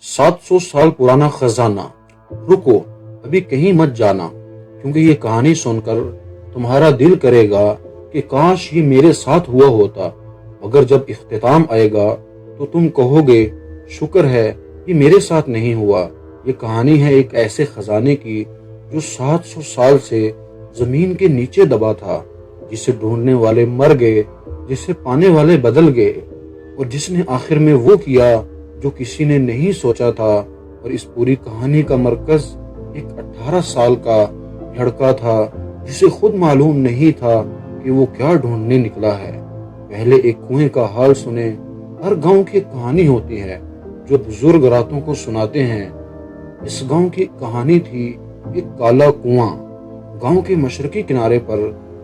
700 سال پرانا خزانہ، رکو ابھی کہیں مت جانا، کیونکہ یہ کہانی سن کر تمہارا دل کرے گا کہ کاش یہ میرے ساتھ ہوا ہوتا، مگر جب اختتام آئے گا تو تم کہو گے شکر ہے یہ میرے ساتھ نہیں ہوا۔ یہ کہانی ہے ایک ایسے خزانے کی جو 700 سال سے زمین کے نیچے دبا تھا، جسے ڈھونڈنے والے مر گئے، جسے پانے والے بدل گئے، اور جس نے آخر میں وہ کیا جو کسی نے نہیں سوچا تھا۔ اور اس پوری کہانی کا مرکز ایک 18 سال کا لڑکا تھا، جسے خود معلوم نہیں تھا کہ وہ کیا ڈھونڈنے نکلا ہے۔ پہلے ایک کنویں کا حال سنیں۔ ہر گاؤں کی ایک کہانی ہوتی ہے جو بزرگ راتوں کو سناتے ہیں۔ اس گاؤں کی کہانی تھی ایک کالا کنواں۔ گاؤں کے مشرقی کنارے پر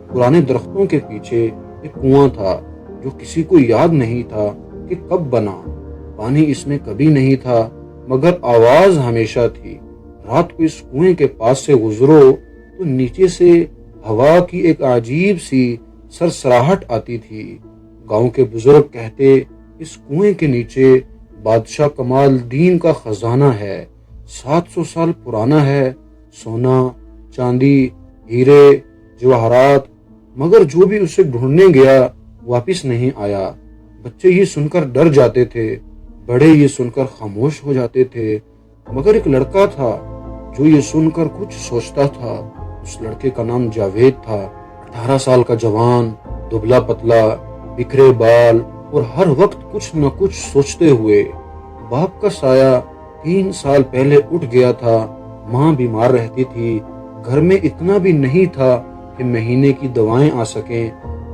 پرانے درختوں کے پیچھے ایک کنواں تھا جو کسی کو یاد نہیں تھا کہ کب بنا۔ پانی اس میں کبھی نہیں تھا، مگر آواز ہمیشہ تھی۔ رات کو اس کنویں کے پاس سے گزرو تو نیچے سے ہوا کی ایک عجیب سی سرسراہٹ آتی تھی۔ گاؤں کے بزرگ کہتے اس کنویں کے نیچے بادشاہ کمال الدین کا خزانہ ہے، 700 سال پرانا ہے، سونا، چاندی، ہیرے، جواہرات، مگر جو بھی اسے ڈھونڈنے گیا واپس نہیں آیا۔ بچے یہ سن کر ڈر جاتے تھے، بڑے یہ سن کر خاموش ہو جاتے تھے، مگر ایک لڑکا تھا جو یہ سن کر کچھ سوچتا تھا۔ اس لڑکے کا نام جاوید تھا، 18 سال کا جوان، دبلا پتلا، بکھرے بال، اور ہر وقت کچھ نہ کچھ سوچتے ہوئے۔ باپ کا سایہ 3 سال پہلے اٹھ گیا تھا، ماں بیمار رہتی تھی، گھر میں اتنا بھی نہیں تھا کہ مہینے کی دوائیں آ سکیں۔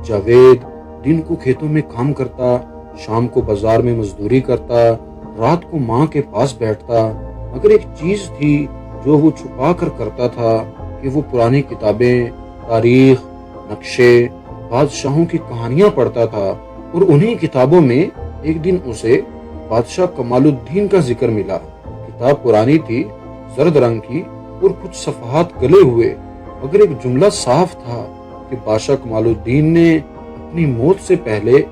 جاوید دن کو کھیتوں میں کام کرتا، شام کو بازار میں مزدوری کرتا، رات کو ماں کے پاس بیٹھتا، مگر ایک چیز تھی جو وہ چھپا کر کرتا تھا کہ وہ پرانی کتابیں، تاریخ، نقشے، بادشاہوں کی کہانیاں پڑھتا تھا۔ اور انہی کتابوں میں ایک دن اسے بادشاہ کمال الدین کا ذکر ملا۔ کتاب پرانی تھی، زرد رنگ کی، اور کچھ صفحات گلے ہوئے، مگر ایک جملہ صاف تھا کہ بادشاہ کمال الدین نے اپنی موت سے پہلے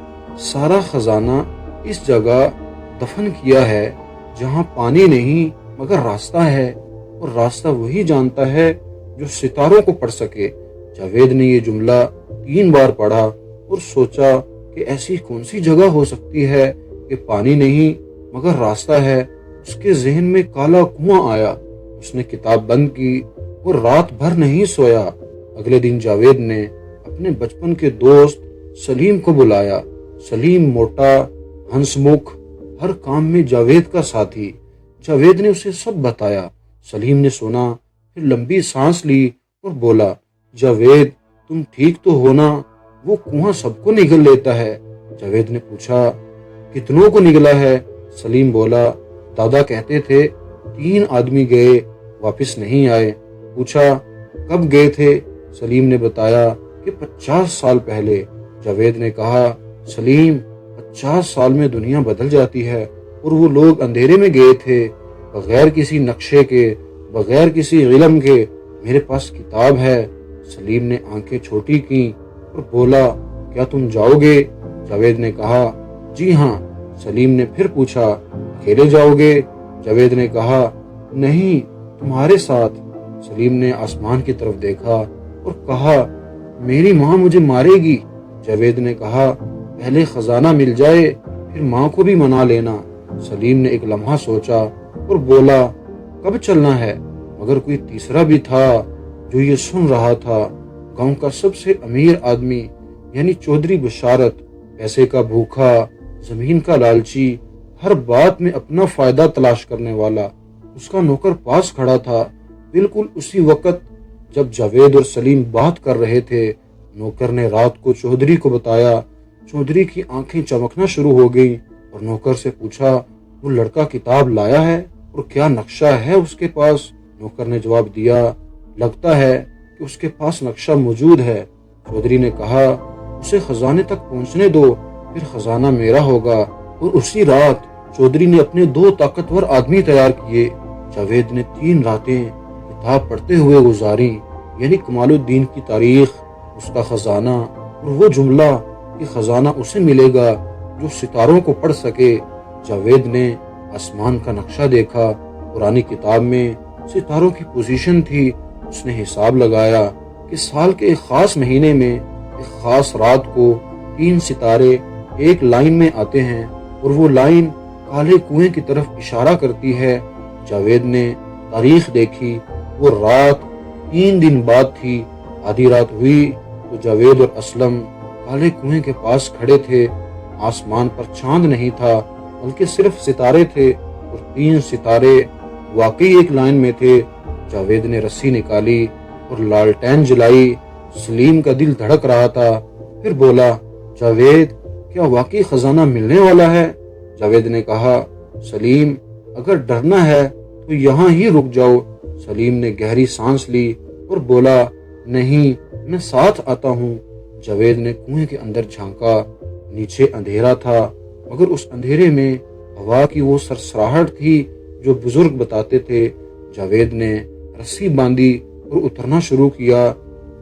سارا خزانہ اس جگہ دفن کیا ہے جہاں پانی نہیں مگر راستہ ہے، اور راستہ وہی جانتا ہے جو ستاروں کو پڑھ سکے۔ جاوید نے یہ جملہ 3 بار پڑھا اور سوچا کہ ایسی کون سی جگہ ہو سکتی ہے کہ پانی نہیں مگر راستہ ہے۔ اس کے ذہن میں کالا کنواں آیا۔ اس نے کتاب بند کی اور رات بھر نہیں سویا۔ اگلے دن جاوید نے اپنے بچپن کے دوست سلیم کو بلایا۔ سلیم موٹا، ہنس مکھ، ہر کام میں جاوید کا ساتھی۔ جاوید نے اسے سب بتایا۔ سلیم نے سنا، پھر لمبی سانس لی اور بولا، جاوید تم ٹھیک تو ہو نا؟ وہ کنواں سب کو نگل لیتا ہے۔ جاوید نے پوچھا، کتنوں کو نگلا ہے؟ سلیم بولا، دادا کہتے تھے 3 آدمی گئے واپس نہیں آئے۔ پوچھا، کب گئے تھے؟ سلیم نے بتایا کہ 50 سال پہلے۔ جاوید نے کہا، سلیم 50 سال میں دنیا بدل جاتی ہے، اور وہ لوگ اندھیرے میں گئے تھے، بغیر کسی نقشے کے، بغیر کسی علم کے۔ میرے پاس کتاب ہے۔ سلیم نے آنکھیں چھوٹی کی اور بولا، کیا تم جاؤ گے؟ جاوید نے کہا، جی ہاں۔ سلیم نے پھر پوچھا، اکیلے جاؤ گے؟ جاوید نے کہا، نہیں، تمہارے ساتھ۔ سلیم نے آسمان کی طرف دیکھا اور کہا، میری ماں مجھے مارے گی۔ جاوید نے کہا، پہلے خزانہ مل جائے پھر ماں کو بھی منا لینا۔ سلیم نے ایک لمحہ سوچا اور بولا، کب چلنا ہے؟ مگر کوئی تیسرا بھی تھا جو یہ سن رہا تھا۔ گاؤں کا سب سے امیر آدمی، یعنی چودھری بشارت، پیسے کا بھوکا، زمین کا لالچی، ہر بات میں اپنا فائدہ تلاش کرنے والا، اس کا نوکر پاس کھڑا تھا۔ بالکل اسی وقت جب جاوید اور سلیم بات کر رہے تھے، نوکر نے رات کو چودھری کو بتایا۔ چودھری کی آنکھیں چمکنا شروع ہو گئیں اور نوکر سے پوچھا، وہ لڑکا کتاب لایا ہے اور کیا نقشہ ہے اس کے پاس؟ نوکر نے جواب دیا، لگتا ہے کہ اس کے پاس نقشہ موجود ہے۔ چودھری نے کہا، اسے خزانے تک پہنچنے دو، پھر خزانہ میرا ہوگا۔ اور اسی رات چودھری نے اپنے 2 طاقتور آدمی تیار کیے۔ جاوید نے 3 راتیں کتاب پڑھتے ہوئے گزاری، یعنی کمال الدین کی تاریخ، اس کا خزانہ، اور وہ جملہ کہ خزانہ اسے ملے گا جو ستاروں کو پڑھ سکے۔ جاوید نے آسمان کا نقشہ دیکھا، پرانی کتاب میں ستاروں کی پوزیشن تھی۔ اس نے حساب لگایا کہ سال کے ایک خاص مہینے میں ایک خاص رات کو 3 ستارے ایک لائن میں آتے ہیں اور وہ لائن کالے کنویں کی طرف اشارہ کرتی ہے۔ جاوید نے تاریخ دیکھی، وہ رات 3 دن بعد تھی۔ آدھی رات ہوئی تو جاوید اور اسلم کالے کنویں کے پاس کھڑے تھے۔ آسمان پر چاند نہیں تھا بلکہ صرف ستارے تھے، اور 3 ستارے واقعی ایک لائن میں تھے۔ جاوید نے رسی نکالی اور لالٹین جلائی۔ سلیم کا دل دھڑک رہا تھا، پھر بولا، جاوید کیا واقعی خزانہ ملنے والا ہے؟ جاوید نے کہا، سلیم اگر ڈرنا ہے تو یہاں ہی رک جاؤ۔ سلیم نے گہری سانس لی اور بولا، نہیں، میں ساتھ آتا ہوں۔ جاوید نے کنویں کے اندر جھانکا، نیچے اندھیرا تھا، مگر اس اندھیرے میں ہوا کی وہ سرسراہٹ تھی جو بزرگ بتاتے تھے۔ جاوید نے رسی باندھی اور اترنا شروع کیا۔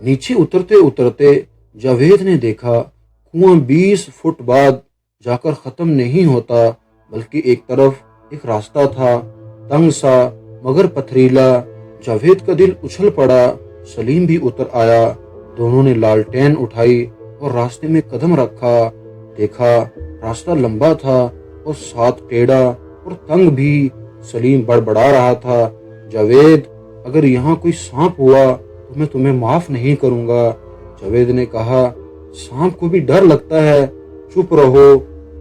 نیچے اترتے اترتے جاوید نے دیکھا کنواں 20 فٹ بعد جا کر ختم نہیں ہوتا، بلکہ ایک طرف ایک راستہ تھا، تنگ سا مگر پتھریلا۔ جاوید کا دل اچھل پڑا۔ سلیم بھی اتر آیا۔ دونوں نے لالٹین اٹھائی اور راستے میں قدم رکھا۔ دیکھا راستہ لمبا تھا اور ساتھ ٹیڑھا اور تنگ بھی۔ سلیم بڑبڑا رہا تھا، جاوید اگر یہاں کوئی سانپ ہوا تو میں تمہیں معاف نہیں کروں گا۔ جاوید نے کہا، سانپ کو بھی ڈر لگتا ہے، چپ رہو،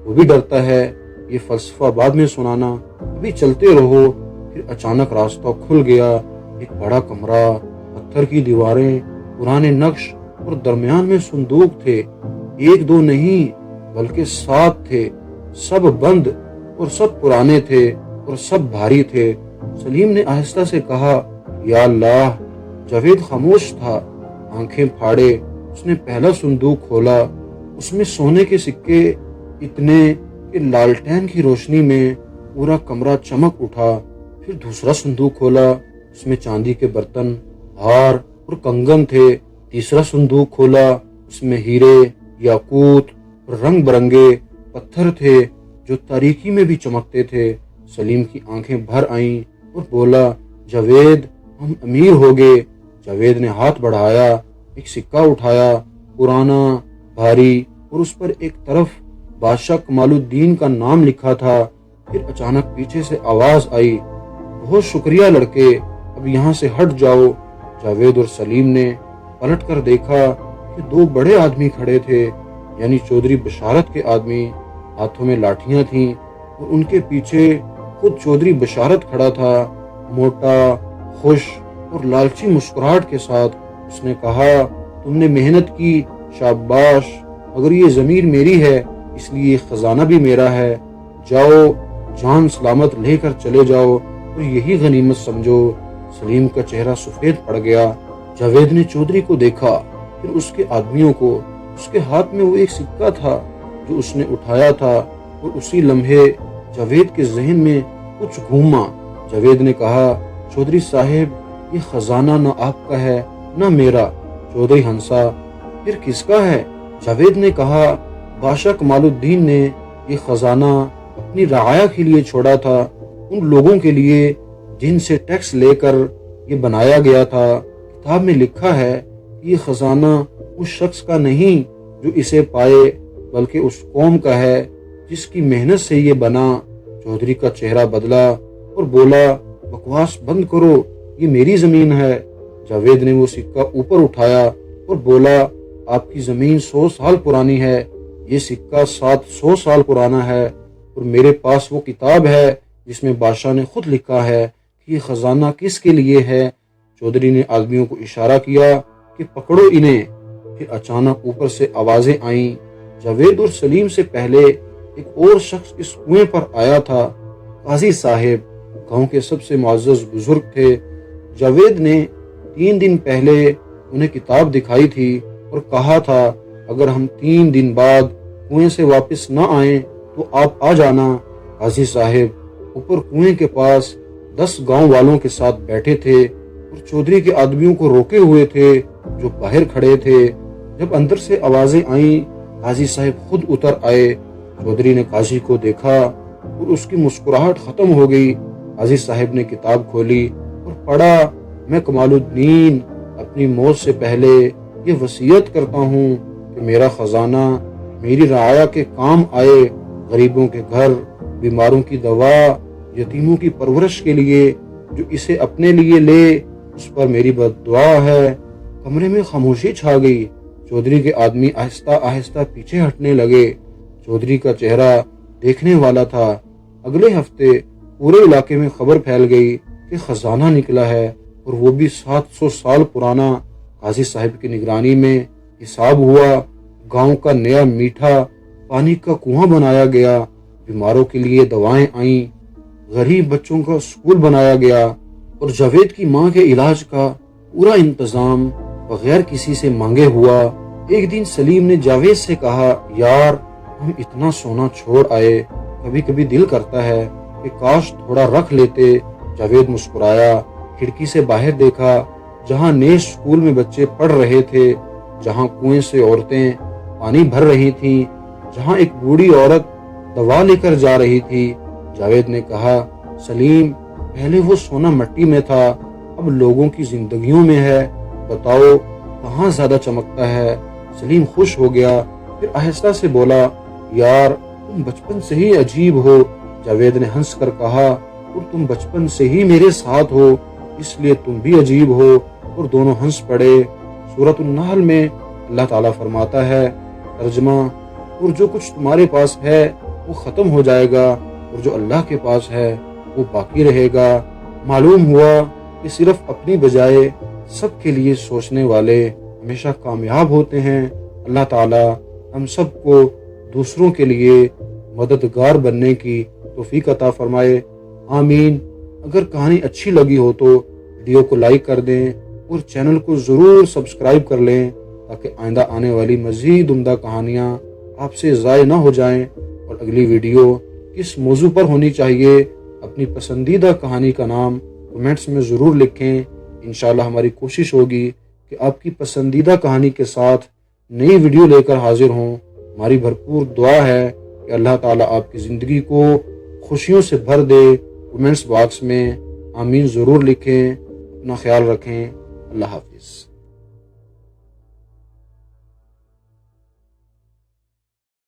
وہ بھی ڈرتا ہے، یہ فلسفہ بعد میں سنانا، ابھی چلتے رہو۔ پھر اچانک راستہ کھل گیا۔ ایک بڑا کمرہ، پتھر کی دیواریں، پرانے نقش اور درمیان میں صندوق تھے۔ 1 2 نہیں بلکہ 7 تھے، سب بند اور سب پرانے تھے اور سب بھاری تھے۔ سلیم نے آہستہ سے کہا، یا اللہ۔ جاوید خاموش تھا، آنکھیں پھاڑے۔ اس نے پہلا صندوق کھولا، اس میں سونے کے سکے اتنے کہ لالٹین کی روشنی میں پورا کمرہ چمک اٹھا۔ پھر دوسرا صندوق کھولا، اس میں چاندی کے برتن، ہار اور کنگن تھے۔ تیسرا صندوق کھولا، اس میں ہیرے، یاقوت اور رنگ برنگے پتھر تھے جو تاریکی میں بھی چمکتے تھے۔ سلیم کی آنکھیں بھر آئیں اور بولا، جاوید ہم امیر ہو گئے۔ جاوید نے ہاتھ بڑھایا، ایک سکہ اٹھایا، پرانا، بھاری، اور اس پر ایک طرف بادشاہ کمال الدین کا نام لکھا تھا۔ پھر اچانک پیچھے سے آواز آئی، بہت شکریہ لڑکے، اب یہاں سے ہٹ جاؤ۔ جاوید اور سلیم نے پلٹ کر دیکھا کہ 2 بڑے آدمی کھڑے تھے، یعنی چودھری بشارت کے آدمی۔ ہاتھوں میں لاٹھیاں تھیں اور ان کے پیچھے خود چودھری بشارت کھڑا تھا، موٹا، خوش اور لالچی مسکراہٹ کے ساتھ۔ اس نے کہا، تم نے محنت کی، شاباش، مگر یہ زمین میری ہے، اس لیے یہ خزانہ بھی میرا ہے۔ جاؤ، جان سلامت لے کر چلے جاؤ اور یہی غنیمت سمجھو۔ سلیم کا چہرہ سفید پڑ گیا۔ جاوید نے چودھری کو دیکھا، پھر اس کے آدمیوں کو۔ اس کے ہاتھ میں وہ ایک سکہ تھا جو اس نے اٹھایا تھا، اور اسی لمحے جاوید کے ذہن میں کچھ گھوما۔ جاوید نے کہا، چودھری صاحب، یہ خزانہ نہ آپ کا ہے نہ میرا۔ چودھری ہنسا، پھر کس کا ہے؟ جاوید نے کہا، بادشاہ کمال الدین نے یہ خزانہ اپنی رعایا کے لیے چھوڑا تھا، ان لوگوں کے لیے جن سے ٹیکس لے کر یہ بنایا گیا تھا۔ کتاب میں لکھا ہے کہ یہ خزانہ اس شخص کا نہیں جو اسے پائے، بلکہ اس قوم کا ہے جس کی محنت سے یہ بنا۔ چودھری کا چہرہ بدلا اور بولا، بکواس بند کرو، یہ میری زمین ہے۔ جاوید نے وہ سکہ اوپر اٹھایا اور بولا، آپ کی زمین 100 سال پرانی ہے، یہ سکہ 700 سال پرانا ہے، اور میرے پاس وہ کتاب ہے جس میں بادشاہ نے خود لکھا ہے کہ یہ خزانہ کس کے لیے ہے۔ چودھری نے آدمیوں کو اشارہ کیا کہ پکڑو انہیں۔ پھر اچانک اوپر سے آوازیں آئیں۔ جاوید اور سلیم سے پہلے ایک اور شخص اس کنویں پر آیا تھا، قاضی صاحب، گاؤں کے سب سے معزز بزرگ تھے۔ جاوید نے 3 دن پہلے انہیں کتاب دکھائی تھی اور کہا تھا، اگر ہم 3 دن بعد کنویں سے واپس نہ آئیں تو آپ آ جانا۔ قاضی صاحب اوپر کنویں کے پاس 10 گاؤں والوں کے ساتھ بیٹھے تھے اور چودھری کے آدمیوں کو روکے ہوئے تھے جو باہر کھڑے تھے۔ جب اندر سے آوازیں آئیں، قاضی صاحب خود اتر آئے۔ چودھری نے قاضی کو دیکھا اور اس کی مسکراہٹ ختم ہو گئی۔ قاضی صاحب نے کتاب کھولی اور پڑھا، میں کمال الدین اپنی موت سے پہلے یہ وصیت کرتا ہوں کہ میرا خزانہ میری رعایا کے کام آئے، غریبوں کے گھر، بیماروں کی دوا، یتیموں کی پرورش کے لیے۔ جو اسے اپنے لیے لے اس پر میری بد دعا ہے۔ کمرے میں خاموشی چھا گئی۔ چودھری کے آدمی آہستہ آہستہ پیچھے ہٹنے لگے۔ چودھری کا چہرہ دیکھنے والا تھا۔ اگلے ہفتے پورے علاقے میں خبر پھیل گئی کہ خزانہ نکلا ہے، اور وہ بھی 700 سال پرانا۔ قاضی صاحب کی نگرانی میں حساب ہوا، گاؤں کا نیا میٹھا پانی کا کنواں بنایا گیا، بیماروں کے لیے دوائیں آئیں، غریب بچوں کا اسکول بنایا گیا، اور جاوید کی ماں کے علاج کا پورا انتظام بغیر کسی سے مانگے ہوا۔ ایک دن سلیم نے جاوید سے کہا، یار ہم اتنا سونا چھوڑ آئے، کبھی کبھی دل کرتا ہے کہ کاش تھوڑا رکھ لیتے۔ جاوید مسکرایا، کھڑکی سے باہر دیکھا، جہاں نئے اسکول میں بچے پڑھ رہے تھے، جہاں کنویں سے عورتیں پانی بھر رہی تھیں، جہاں ایک بوڑھی عورت دوا لے کر جا رہی تھی۔ جاوید نے کہا، سلیم پہلے وہ سونا مٹی میں تھا، اب لوگوں کی زندگیوں میں ہے، بتاؤ کہاں زیادہ چمکتا ہے؟ سلیم خوش ہو گیا، پھر آہستہ سے بولا، یار تم بچپن سے ہی عجیب ہو۔ جاوید نے ہنس کر کہا، اور تم بچپن سے ہی میرے ساتھ ہو، اس لیے تم بھی عجیب ہو، اور دونوں ہنس پڑے۔ سورۃ النحل میں اللہ تعالیٰ فرماتا ہے، ترجمہ، اور جو کچھ تمہارے پاس ہے وہ ختم ہو جائے گا، اور جو اللہ کے پاس ہے وہ باقی رہے گا۔ معلوم ہوا کہ صرف اپنی بجائے سب کے لیے سوچنے والے ہمیشہ کامیاب ہوتے ہیں۔ اللہ تعالیٰ ہم سب کو دوسروں کے لیے مددگار بننے کی توفیق عطا فرمائے، آمین۔ اگر کہانی اچھی لگی ہو تو ویڈیو کو لائک کر دیں اور چینل کو ضرور سبسکرائب کر لیں، تاکہ آئندہ آنے والی مزید عمدہ کہانیاں آپ سے ضائع نہ ہو جائیں۔ اور اگلی ویڈیو کس موضوع پر ہونی چاہیے، اپنی پسندیدہ کہانی کا نام کمنٹس میں ضرور لکھیں۔ انشاءاللہ ہماری کوشش ہوگی کہ آپ کی پسندیدہ کہانی کے ساتھ نئی ویڈیو لے کر حاضر ہوں۔ ہماری بھرپور دعا ہے کہ اللہ تعالیٰ آپ کی زندگی کو خوشیوں سے بھر دے۔ کمنٹس باکس میں آمین ضرور لکھیں۔ اپنا خیال رکھیں۔ اللہ حافظ۔